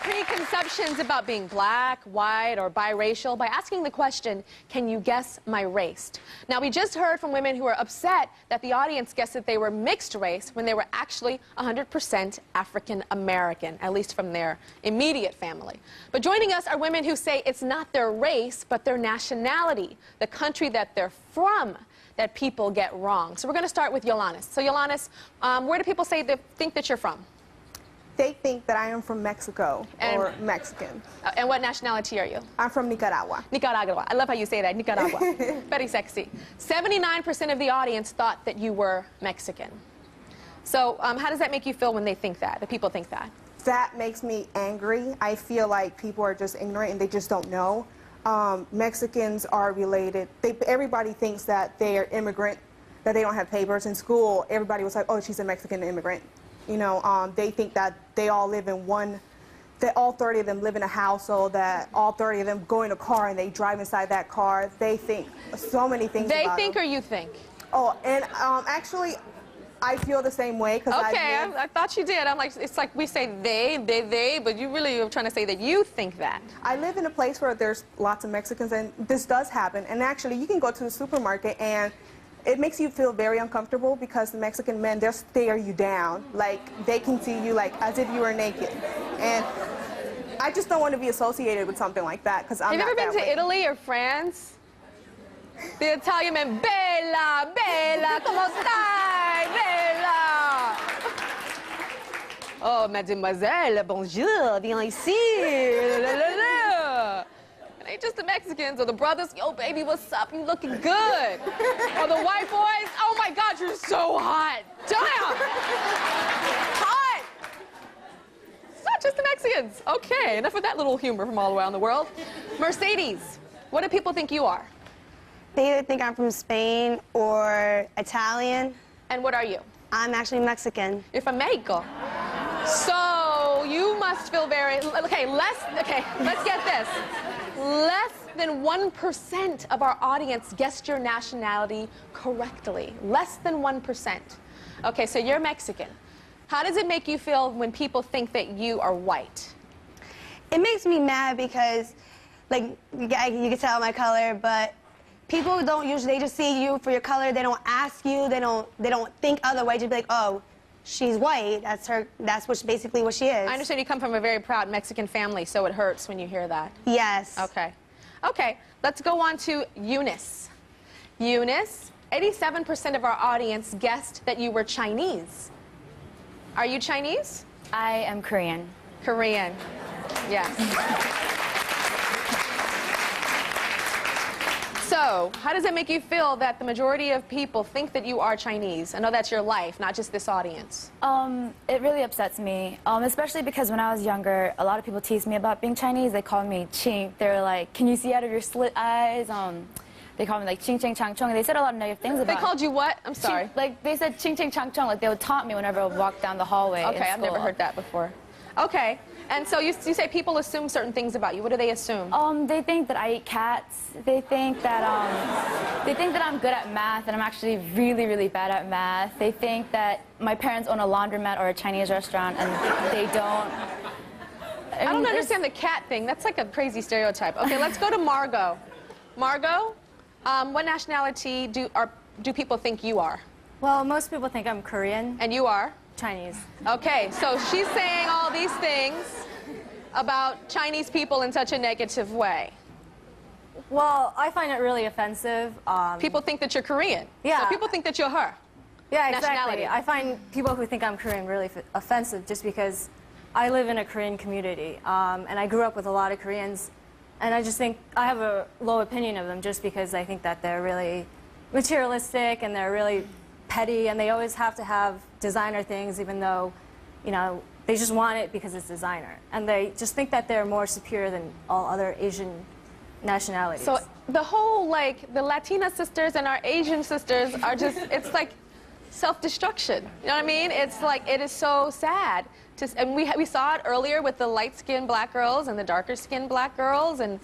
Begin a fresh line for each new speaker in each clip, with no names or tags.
preconceptions about being black, white, or biracial by asking the question, can you guess my race? Now, we just heard from women who were upset that the audience guessed that they were mixed race when they were actually 100% African American, at least from their immediate family. But joining us are women who say it's not their race, but their nationality, the country that they're from, that people get wrong. So we're going to start with Yolanis. So Yolanis, where do people say they think that you're from?
They think that I am from Mexico or Mexican.
And what nationality are you?
I'm from Nicaragua.
Nicaragua. I love how you say that, Nicaragua. Very sexy. 79% of the audience thought that you were Mexican. So how does that make you feel when they think that, people think that?
That makes me angry. I feel like people are just ignorant and they just don't know. Mexicans are related. Everybody thinks that they are immigrant, that they don't have papers. In school, everybody was like, oh, she's a Mexican immigrant. You know, they think that they all live in one, that all 30 of them live in a household, that all 30 of them go in a car and they drive inside that car. They think so many things about
They think
them.
or you think?
Oh, and actually, I feel the same way. Cause
okay, I thought you did. I'm like, it's like we say they, but you really are trying to say that you think that.
I live in a place where there's lots of Mexicans, and this does happen. And actually, you can go to the supermarket and it makes you feel very uncomfortable because the Mexican men, they'll stare you down. Like, they can see you like as if you were naked. And I just don't want to be associated with something like that because I'm not
Have you ever been to Italy or France? The Italian men, bella, bella, como stai, bella? Oh, mademoiselle, bonjour, viens ici, la, la, la. It ain't just the Mexicans or the brothers, yo, baby, what's up? You looking good. Or the white boys, oh my God, you're so hot. Damn. Hot. It's not just the Mexicans. Okay, enough of that little humor from all around the world. Mercedes, what do people think you are?
They either think I'm from Spain or Italian.
And what are you?
I'm actually Mexican.
You're from Mexico. So you must feel very, okay, let's get this. Less than 1% of our audience guessed your nationality correctly. Less than 1%. Okay, so you're Mexican. How does it make you feel when people think that you are white?
It makes me mad because, like, you can tell my color, but people don't usually, they just see you for your color. They don't ask you. They don't think otherwise. Just be like, oh, she's white. That's basically what she is.
I understand you come from a very proud Mexican family, so it hurts when you hear that.
Yes.
Okay. Okay, let's go on to Eunice. Eunice, 87% of our audience guessed that you were Chinese. Are you Chinese?
I am Korean.
Korean. Yes. So, how does it make you feel that the majority of people think that you are Chinese? I know that's your life, not just this audience.
It really upsets me, especially because when I was younger, a lot of people teased me about being Chinese. They called me chink. They were like, can you see out of your slit eyes? They called me like ching ching chang chong. They said a lot of negative things about me.
They called you what? I'm sorry.
Like, they said ching ching chang chong. Like, they would taunt me whenever I would walk down the hallway.
Okay, I've never heard that before. Okay. And so you say people assume certain things about you. What do they assume?
They think that I eat cats. They think that I'm good at math, and I'm actually really, really bad at math. They think that my parents own a laundromat or a Chinese restaurant, and they don't.
I don't understand the cat thing. That's like a crazy stereotype. Okay, let's go to Margot. Margot, what nationality do people think you are?
Well, most people think I'm Korean.
And you are?
Chinese.
Okay, so she's saying all these things about Chinese people in such a negative way.
Well, I find it really offensive.
People think that you're Korean.
Yeah.
So people think that you're her.
Yeah,
nationality.
exactly. I find people who think I'm Korean really offensive just because I live in a Korean community, and I grew up with a lot of Koreans, and I just think I have a low opinion of them just because I think that they're really materialistic and they're really petty, and they always have to have designer things even though, you know, they just want it because it's designer. And they just think that they're more superior than all other Asian nationalities.
So the whole, like, the Latina sisters and our Asian sisters are just, it's like, self-destruction. You know what I mean? It's like, it is so sad. And we saw it earlier with the light-skinned black girls and the darker-skinned black girls, and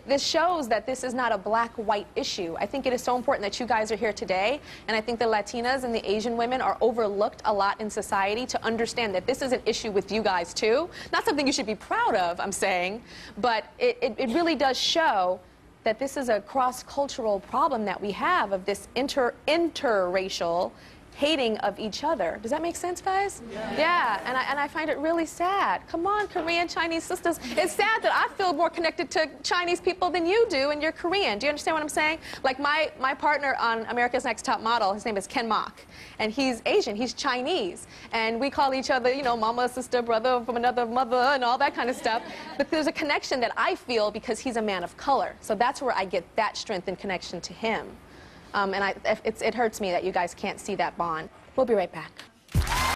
this shows that this is not a black-white issue. I think it is so important that you guys are here today, and I think the Latinas and the Asian women are overlooked a lot in society to understand that this is an issue with you guys too. Not something you should be proud of, I'm saying, but it really does show that this is a cross-cultural problem that we have of this interracial hating of each other. Does that make sense, guys? Yeah, and I find it really sad. Come on, Korean, Chinese sisters. It's sad that I feel more connected to Chinese people than you do, and you're Korean. Do you understand what I'm saying? Like my partner on America's Next Top Model, his name is Ken Mok, and he's Asian, he's Chinese, and we call each other, you know, mama, sister, brother from another mother, and all that kind of stuff. But there's a connection that I feel because he's a man of color. So that's where I get that strength and connection to him. And it hurts me that you guys can't see that bond. We'll be right back.